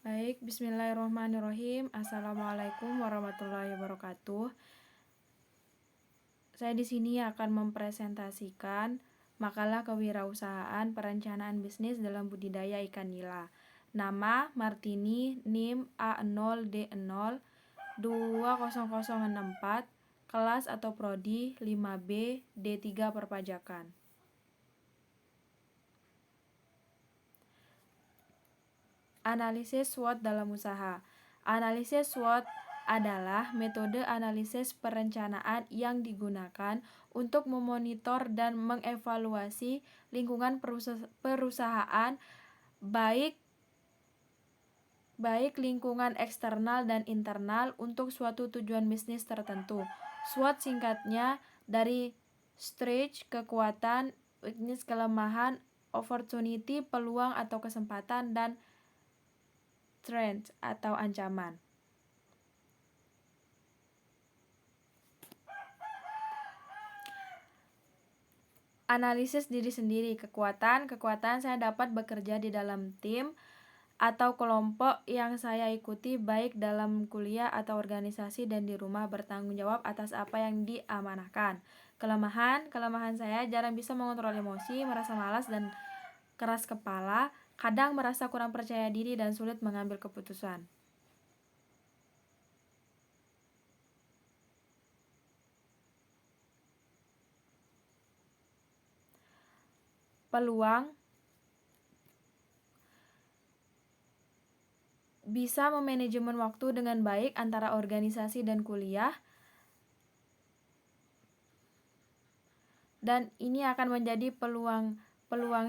Baik, bismillahirrahmanirrahim. Assalamualaikum warahmatullahi wabarakatuh. Saya di sini akan mempresentasikan makalah kewirausahaan perencanaan bisnis dalam budidaya ikan nila. Nama Martini, NIM A0D0 20064, kelas atau prodi 5B D3 perpajakan. Analisis SWOT dalam usaha. Analisis SWOT adalah metode analisis perencanaan yang digunakan untuk memonitor dan mengevaluasi lingkungan perusahaan baik lingkungan eksternal dan internal untuk suatu tujuan bisnis tertentu. SWOT singkatnya dari strength, kekuatan, weakness, kelemahan, opportunity, peluang atau kesempatan, dan threat atau ancaman. Analisis diri sendiri. Kekuatan saya dapat bekerja di dalam tim atau kelompok yang saya ikuti baik dalam kuliah atau organisasi dan di rumah, bertanggung jawab atas apa yang diamanahkan. Kelemahan saya jarang bisa mengontrol emosi, merasa malas dan keras kepala, kadang merasa kurang percaya diri dan sulit mengambil keputusan. Peluang bisa memanajemen waktu dengan baik antara organisasi dan kuliah, dan ini akan menjadi peluang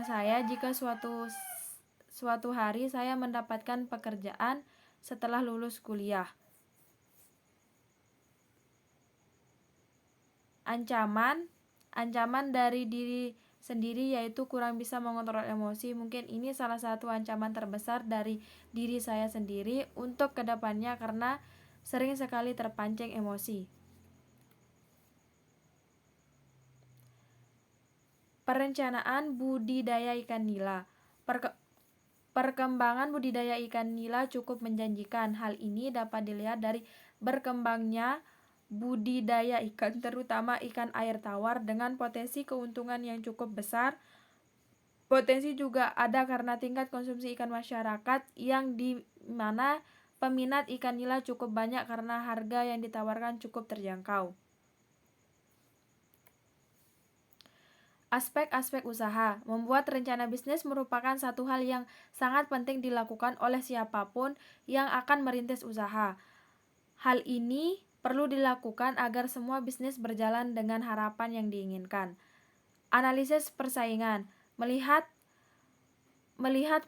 saya jika suatu hari saya mendapatkan pekerjaan setelah lulus kuliah. Ancaman dari diri sendiri yaitu kurang bisa mengontrol emosi. Mungkin ini salah satu ancaman terbesar dari diri saya sendiri untuk kedepannya karena sering sekali terpancing emosi. Perencanaan budidaya ikan nila. Perkembangan budidaya ikan nila cukup menjanjikan. Hal ini dapat dilihat dari berkembangnya budidaya ikan, terutama ikan air tawar, dengan potensi keuntungan yang cukup besar. Potensi juga ada karena tingkat konsumsi ikan masyarakat yang di mana peminat ikan nila cukup banyak karena harga yang ditawarkan cukup terjangkau. Aspek-aspek usaha. Membuat rencana bisnis merupakan satu hal yang sangat penting dilakukan oleh siapapun yang akan merintis usaha. Hal ini perlu dilakukan agar semua bisnis berjalan dengan harapan yang diinginkan. Analisis persaingan. Melihat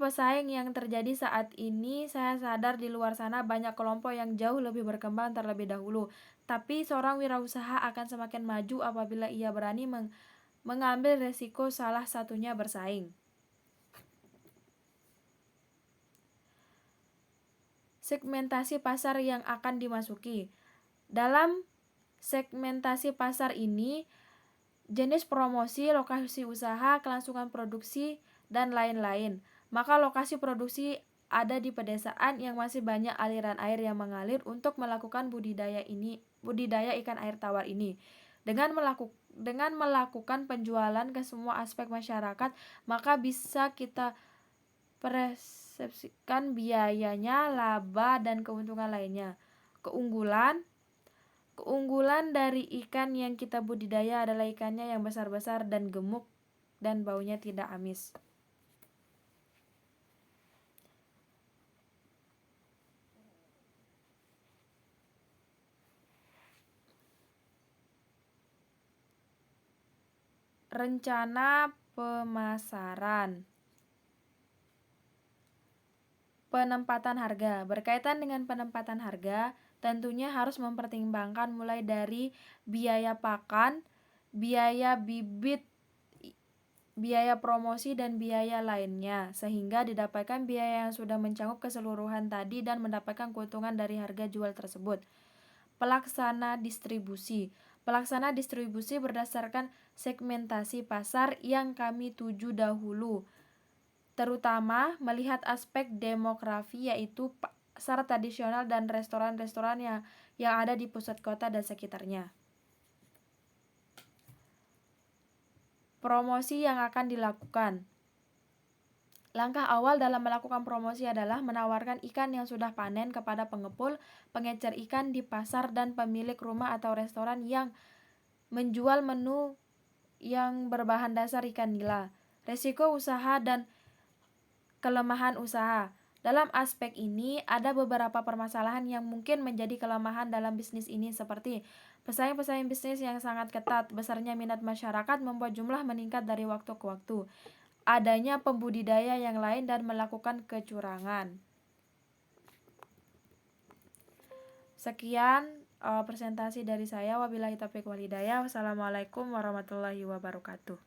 pesaing yang terjadi saat ini, saya sadar di luar sana banyak kelompok yang jauh lebih berkembang terlebih dahulu. Tapi seorang wirausaha akan semakin maju apabila ia berani mengambil resiko, salah satunya bersaing. Segmentasi pasar yang akan dimasuki. Dalam segmentasi pasar ini, jenis promosi, lokasi usaha, kelangsungan produksi, dan lain-lain. Maka lokasi produksi ada di pedesaan yang masih banyak aliran air yang mengalir untuk melakukan budidaya ikan air tawar ini. Dengan melakukan penjualan ke semua aspek masyarakat, maka bisa kita persepsikan biayanya, laba, dan keuntungan lainnya. Keunggulan dari ikan yang kita budidaya adalah ikannya yang besar-besar dan gemuk dan baunya tidak amis. Rencana pemasaran. Penempatan harga. Berkaitan dengan penempatan harga, tentunya harus mempertimbangkan mulai dari biaya pakan, biaya bibit, biaya promosi, dan biaya lainnya, sehingga didapatkan biaya yang sudah mencakup keseluruhan tadi dan mendapatkan keuntungan dari harga jual tersebut. Pelaksana distribusi. Pelaksana distribusi berdasarkan segmentasi pasar yang kami tuju dahulu. terutama melihat aspek demografi yaitu pasar tradisional dan restoran-restoran yang ada di pusat kota dan sekitarnya. Promosi yang akan dilakukan. Langkah awal dalam melakukan promosi adalah menawarkan ikan yang sudah panen kepada pengepul, pengecer ikan di pasar, dan pemilik rumah atau restoran yang menjual menu yang berbahan dasar ikan nila. Resiko usaha dan kelemahan usaha. Dalam aspek ini, ada beberapa permasalahan yang mungkin menjadi kelemahan dalam bisnis ini seperti pesaing-pesaing bisnis yang sangat ketat, besarnya minat masyarakat membuat jumlah meningkat dari waktu ke waktu, adanya pembudidaya yang lain dan melakukan kecurangan. Sekian presentasi dari saya. Wabillahi taufiq wal hidayah. Wassalamualaikum warahmatullahi wabarakatuh.